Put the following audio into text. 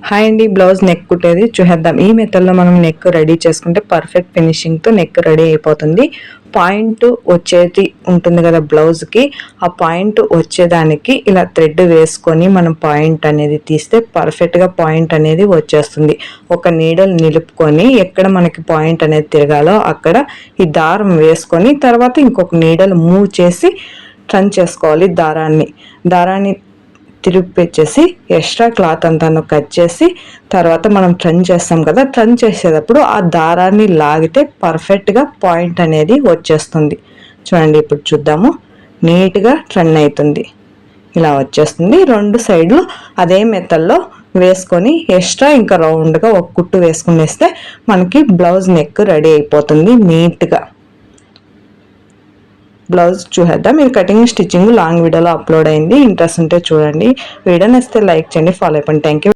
Hi అండి, blouse neck కుట్టేది చూసేద్దాం. ఈ మెథడ్లో మనం నెక్ రెడీ చేసుకుంటే పర్ఫెక్ట్ ఫినిషింగ్తో నెక్ రెడీ అయిపోతుంది. పాయింట్ వచ్చేది ఉంటుంది కదా బ్లౌజ్కి, ఆ పాయింట్ వచ్చేదానికి ఇలా థ్రెడ్ వేసుకొని మనం పాయింట్ అనేది తీస్తే పర్ఫెక్ట్గా పాయింట్ అనేది వచ్చేస్తుంది. ఒక నీడల్ నిలుపుకొని ఎక్కడ మనకి పాయింట్ అనేది తిరగాలో అక్కడ ఈ దారం వేసుకొని తర్వాత ఇంకొక నీడల్ మూవ్ చేసి టర్న్ చేసుకోవాలి. దారాన్ని తిరిగిపెట్టేసి ఎక్స్ట్రా క్లాత్ అంతా కట్ చేసి తర్వాత మనం టర్న్ చేస్తాం కదా, టర్న్ చేసేటప్పుడు ఆ దారాన్ని లాగితే పర్ఫెక్ట్గా పాయింట్ అనేది వచ్చేస్తుంది. చూడండి, ఇప్పుడు చూద్దాము. నీట్గా టర్న్ అవుతుంది, ఇలా వచ్చేస్తుంది. రెండు సైడ్లు అదే మెథడ్లో వేసుకొని ఎక్స్ట్రా ఇంకా రౌండ్గా ఒక కుట్టు వేసుకునేస్తే మనకి బ్లౌజ్ నెక్ రెడీ అయిపోతుంది నీట్గా. బ్లౌజ్ చూసేద్దాం. ఇది కటింగ్ స్టిచ్చింగ్ లాంగ్ వీడియోలో అప్లోడ్ అయింది. ఇంట్రెస్ట్ ఉంటే చూడండి. వీడియో నచ్చితే లైక్ చేయండి, ఫాలో అయిపోండి. Thank you.